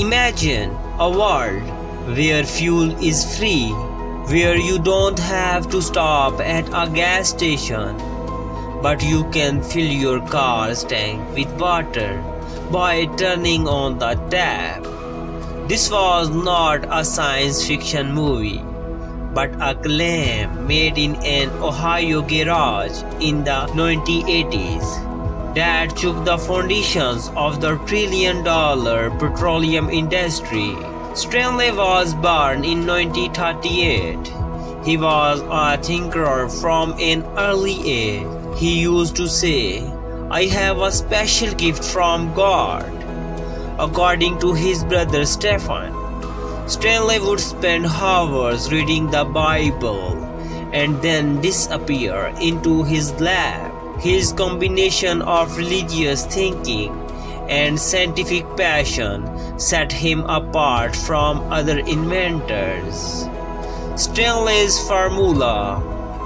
Imagine a world where fuel is free, where you don't have to stop at a gas station, but you can fill your car's tank with water by turning on the tap. This was not a science fiction movie, but a claim made in an Ohio garage in the 1980s that shook the foundations of the trillion-dollar petroleum industry. Stanley was born in 1938. He was a thinker from an early age. He used to say, "I have a special gift from God." According to his brother Stephen, Stanley would spend hours reading the Bible and then disappear into his lab. His combination of religious thinking and scientific passion set him apart from other inventors. Stanley's formula: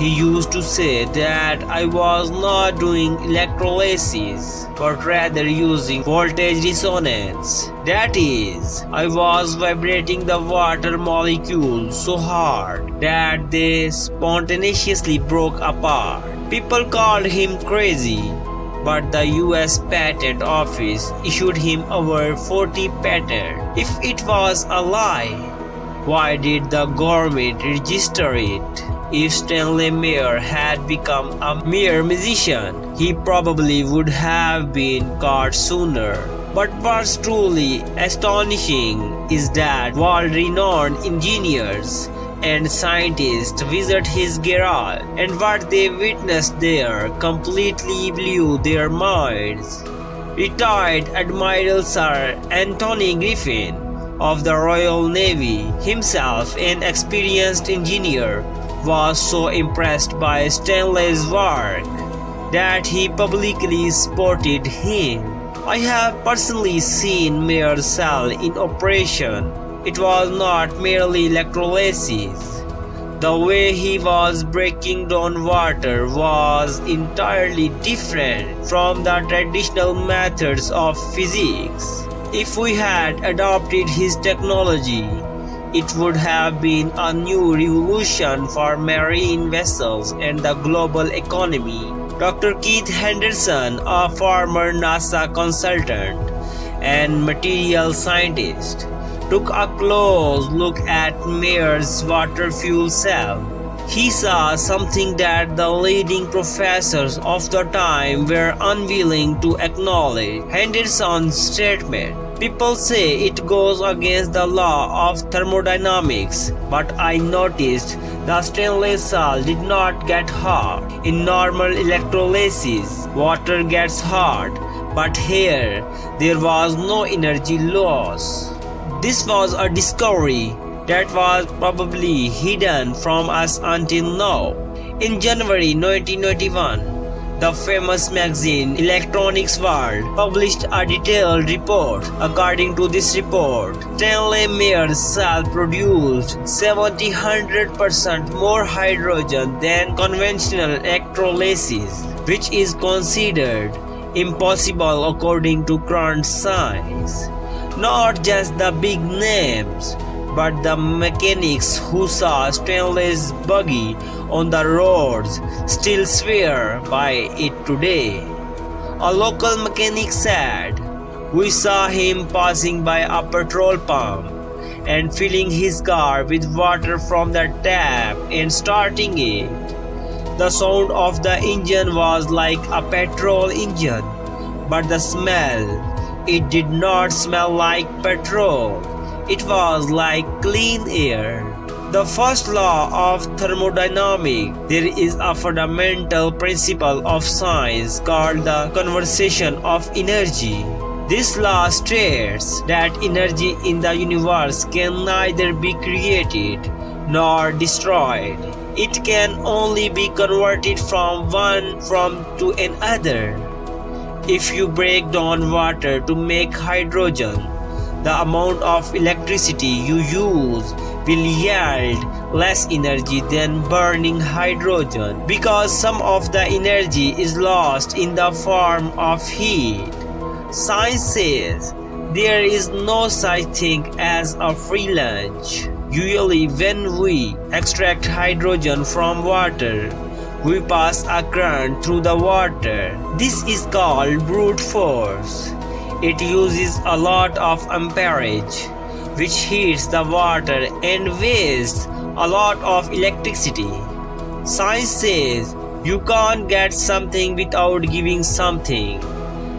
he used to say that I was not doing electrolysis, but rather using voltage resonance. That is, I was vibrating the water molecules so hard that they spontaneously broke apart. People called him crazy, but the US Patent Office issued him over 40 patents. If it was a lie, why did the government register it? If Stanley Meyer had become a mere musician, he probably would have been caught sooner. But what's truly astonishing is that world-renowned engineers and scientists visit his garage, and what they witnessed there completely blew their minds. Retired Admiral Sir Anthony Griffin of the Royal Navy, himself an experienced engineer, was so impressed by Stanley's work that he publicly supported him. I have personally seen Meyer's cell in operation. It was not merely electrolysis. The way he was breaking down water was entirely different from the traditional methods of physics. If we had adopted his technology, it would have been a new revolution for marine vessels and the global economy. Dr. Keith Henderson, a former NASA consultant and material scientist, took a close look at Meyer's water fuel cell. He saw something that the leading professors of the time were unwilling to acknowledge. Henderson's statement: "People say it goes against the law of thermodynamics, but I noticed the Stanley cell did not get hot. In normal electrolysis, water gets hot, but here there was no energy loss." This was a discovery that was probably hidden from us until now. In January 1991, the famous magazine Electronics World published a detailed report. According to this report, Stanley Meyer's cell produced 700% more hydrogen than conventional electrolysis, which is considered impossible according to current science. Not just the big names, but the mechanics who saw Stanley's buggy on the roads still swear by it today. A local mechanic said, "We saw him passing by a petrol pump and filling his car with water from the tap and starting it. The sound of the engine was like a petrol engine, but the smell, it did not smell like petrol. It was like clean air." The first law of thermodynamics: there is a fundamental principle of science called the conservation of energy. This law states that energy in the universe can neither be created nor destroyed. It can only be converted from one form to another. If you break down water to make hydrogen, the amount of electricity you use will yield less energy than burning hydrogen, because some of the energy is lost in the form of heat. Science says There is no such thing as a free lunch. Usually when we extract hydrogen from water, we pass a current through the water. This is called brute force. It uses a lot of amperage, which heats the water and wastes a lot of electricity. Science says you can't get something without giving something.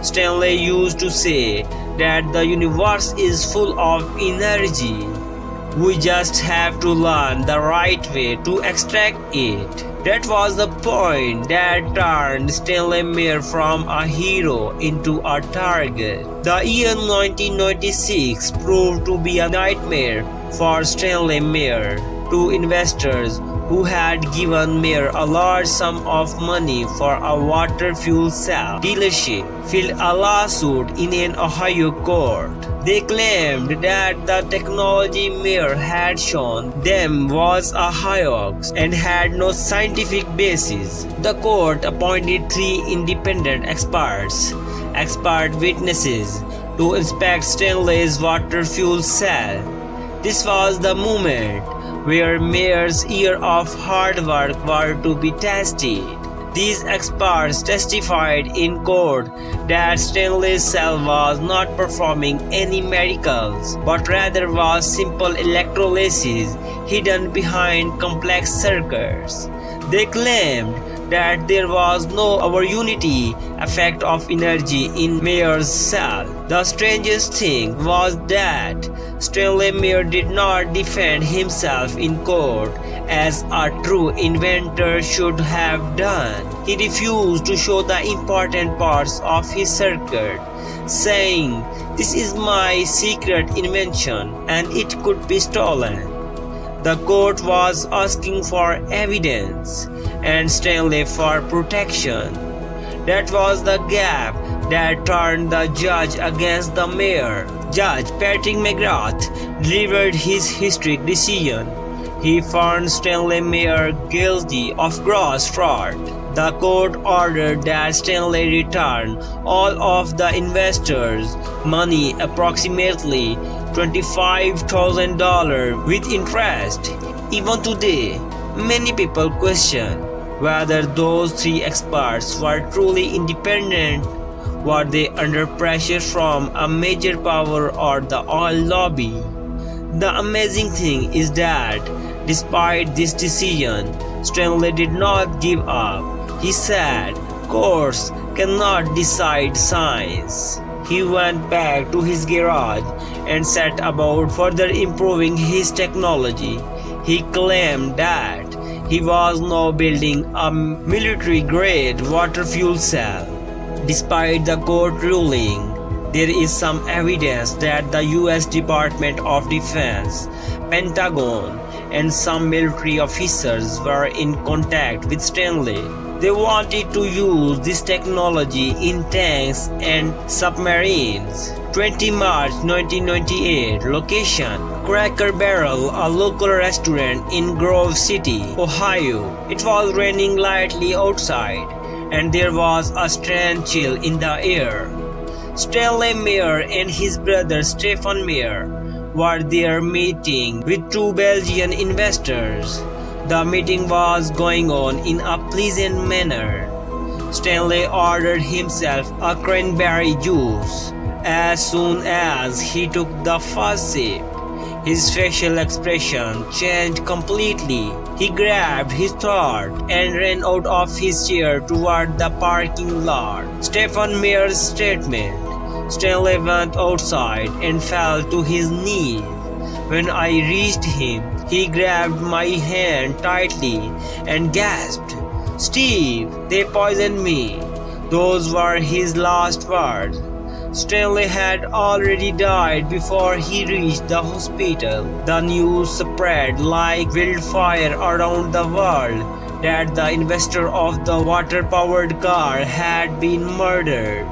Stanley used to say that the universe is full of energy. We just have to learn the right way to extract it. That was the point that turned Stanley Meyer from a hero into a target. The year 1996 proved to be a nightmare for Stanley Meyer. Two investors who had given Meyer a large sum of money for a water fuel cell dealership filed a lawsuit in an Ohio court. They claimed that the technology Meyer had shown them was a hoax and had no scientific basis. The court appointed 3 independent expert witnesses to inspect Stanley's water fuel cell. This was the moment where Meyer's years of hard work were to be tested. These experts testified in court that Stanley's cell was not performing any miracles, but rather was simple electrolysis hidden behind complex circuits. They claimed that there was no unity effect of energy in Meyer's cell. The strangest thing was that Stanley Meyer did not defend himself in court as a true inventor should have done. He refused to show the important parts of his circuit, saying, "This is my secret invention and it could be stolen." The court was asking for evidence and Stanley for protection. That was the gap that turned the judge against the mayor. Judge Patrick McGrath delivered his historic decision. He found Stanley Meyer guilty of gross fraud. The court ordered that Stanley return all of the investors' money, approximately $25,000 with interest. Even today, many people question whether those 3 experts were truly independent. Were they under pressure from a major power or the oil lobby? The amazing thing is that despite this decision, Stanley did not give up. He said, "Courts cannot decide science." He went back to his garage and set about further improving his technology. He claimed that he was now building a military-grade water fuel cell. Despite the court ruling, there is some evidence that the US Department of Defense, Pentagon, and some military officers were in contact with Stanley. They wanted to use this technology in tanks and submarines. 20 March 1998, location Cracker Barrel, a local restaurant in Grove City, Ohio. It was raining lightly outside, and there was a strange chill in the air. Stanley Meyer and his brother Stephen Meyer were there meeting with 2 Belgian investors. The meeting was going on in a pleasant manner. Stanley ordered himself a cranberry juice. As soon as he took the first sip, his facial expression changed completely. He grabbed his throat and ran out of his chair toward the parking lot. Stephen Meyer's statement. Stanley went outside and fell to his knees. When I reached him, he grabbed my hand tightly and gasped, "Steve, they poisoned me." Those were his last words. Stanley had already died before he reached the hospital. The news spread like wildfire around the world that the investor of the water-powered car had been murdered.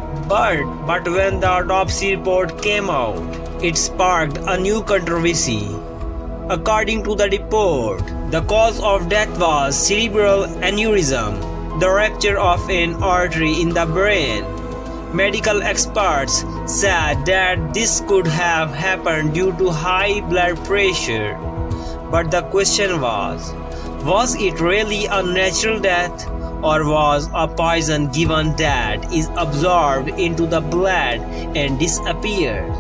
But when the autopsy report came out, it sparked a new controversy. According to the report, the cause of death was cerebral aneurysm, the rupture of an artery in the brain. Medical experts said that this could have happened due to high blood pressure. But the question was it really a natural death, or was a poison given that is absorbed into the blood and disappears?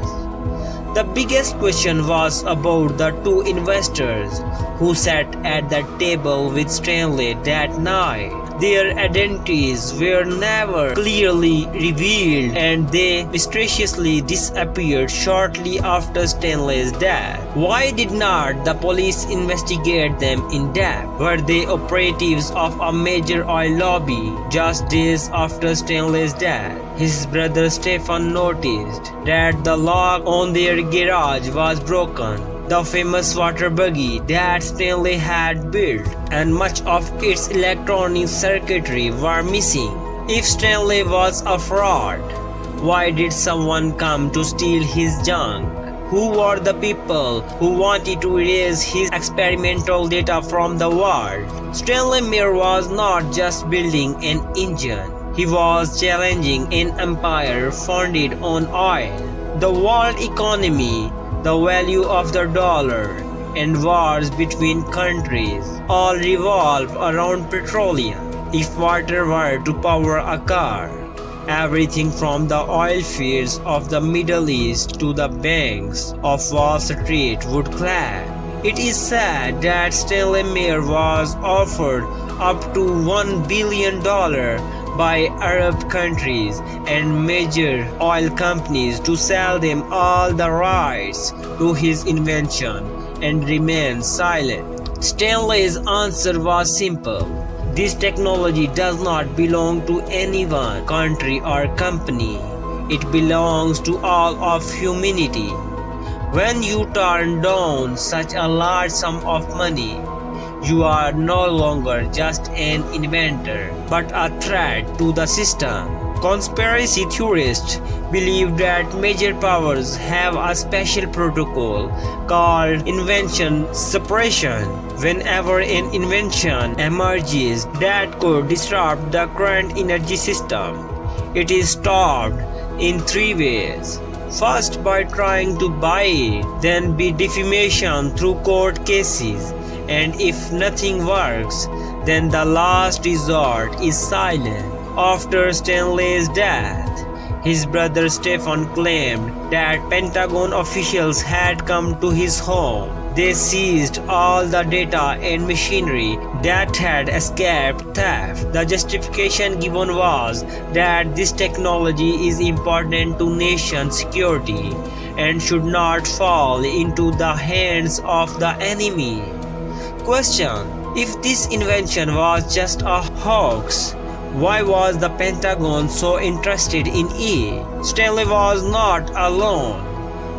The biggest question was about the two investors who sat at the table with Stanley that night. Their identities were never clearly revealed, and they mysteriously disappeared shortly after Stanley's death. Why did not the police investigate them in depth? Were they operatives of a major oil lobby? Just days after Stanley's death, his brother Stephen noticed that the lock on their garage was broken. The famous water buggy that Stanley had built, and much of its electronic circuitry were missing. If Stanley was a fraud, why did someone come to steal his junk? Who were the people who wanted to erase his experimental data from the world? Stanley Meyer was not just building an engine. He was challenging an empire founded on oil. The world economy, the value of the dollar, and wars between countries all revolve around petroleum. If water were to power a car, everything from the oil fields of the Middle East to the banks of Wall Street would collapse. It is said that Stanley Meyer was offered up to $1 billion by Arab countries and major oil companies to sell them all the rights to his invention and remain silent. Stanley's answer was simple. This technology does not belong to any one country or company. It belongs to all of humanity. When you turn down such a large sum of money, you are no longer just an inventor, but a threat to the system. Conspiracy theorists believe that major powers have a special protocol called invention suppression. Whenever an invention emerges that could disrupt the current energy system, it is stopped in three ways. First, by trying to buy it, then by defamation through court cases, and if nothing works, then the last resort is silence. After Stanley's death, his brother Stephen claimed that Pentagon officials had come to his home. They seized all the data and machinery that had escaped theft. The justification given was that this technology is important to nation security and should not fall into the hands of the enemy. Question: if this invention was just a hoax, why was the Pentagon so interested in it? Stanley was not alone.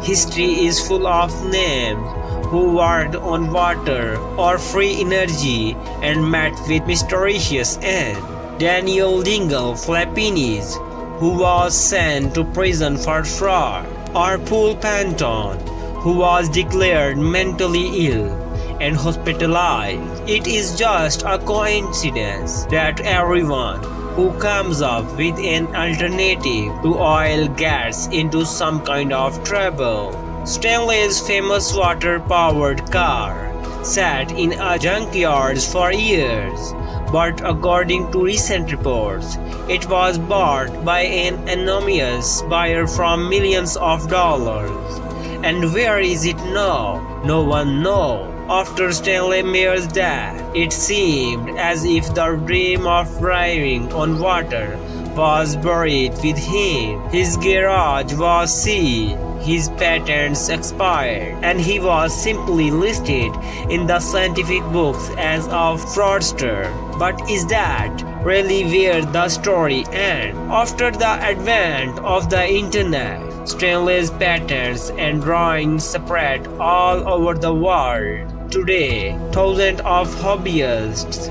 History is full of names who worked on water or free energy and met with mysterious end. Daniel Dingle Filipinis, who was sent to prison for fraud, or Paul Panton, who was declared mentally ill and hospitalized. It is just a coincidence that everyone who comes up with an alternative to oil gets into some kind of trouble. Stanley's famous water-powered car sat in a junkyard for years, but according to recent reports, it was bought by an anonymous buyer for millions of dollars. And where is it now? No one knows. After Stanley Meyer's death, it seemed as if the dream of driving on water was buried with him. His garage was sealed, his patents expired, and he was simply listed in the scientific books as a fraudster. But is that really where the story ends? After the advent of the internet, Stanley's patents and drawings spread all over the world. Today, thousands of hobbyists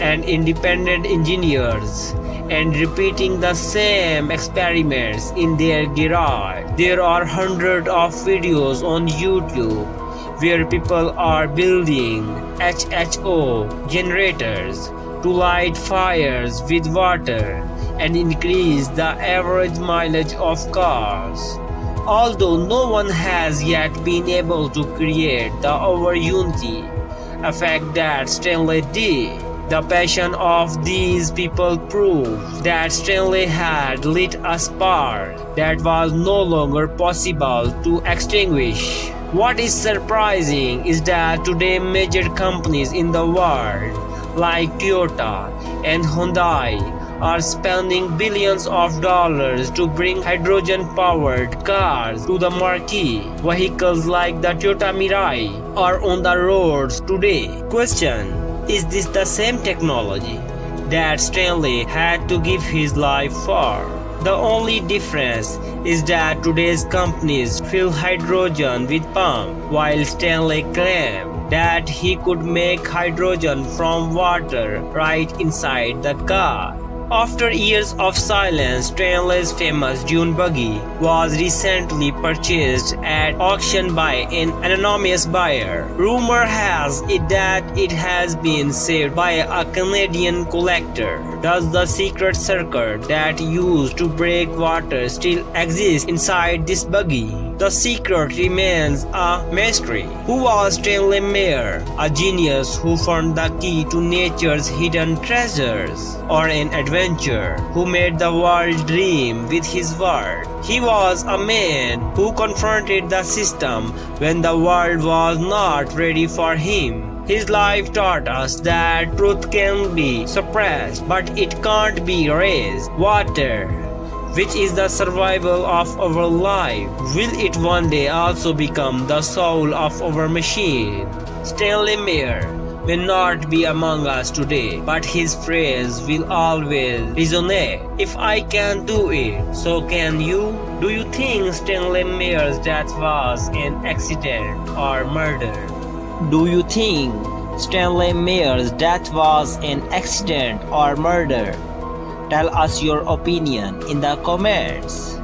and independent engineers and repeating the same experiments in their garage. There are hundreds of videos on YouTube where people are building HHO generators to light fires with water. and increase the average mileage of cars. Although no one has yet been able to create the over-unity effect that Stanley did, the passion of these people proved that Stanley had lit a spark that was no longer possible to extinguish. What is surprising is that today major companies in the world like Toyota and Hyundai are spending billions of dollars to bring hydrogen-powered cars to the market. Vehicles like the Toyota Mirai are on the roads today. Question: is this the same technology that Stanley had to give his life for? The only difference is that today's companies fill hydrogen with pump, while Stanley claimed that he could make hydrogen from water right inside the car. After years of silence, Stanley's famous dune buggy was recently purchased at auction by an anonymous buyer. Rumor has it that it has been saved by a Canadian collector. Does the secret circuit that used to break water still exist inside this buggy? The secret remains a mystery. Who was Stanley Meyer, a genius who found the key to nature's hidden treasures, or an adventurer who made the world dream with his word? He was a man who confronted the system when the world was not ready for him. His life taught us that truth can be suppressed, but it can't be erased. Water, which is the survival of our life, will it one day also become the soul of our machine? Stanley Meyer may not be among us today, but his phrase will always resonate. If I can do it, so can you. Do you think Stanley Meyer's death was an accident or murder? Do you think Stanley Meyer's death was an accident or murder? Tell us your opinion in the comments.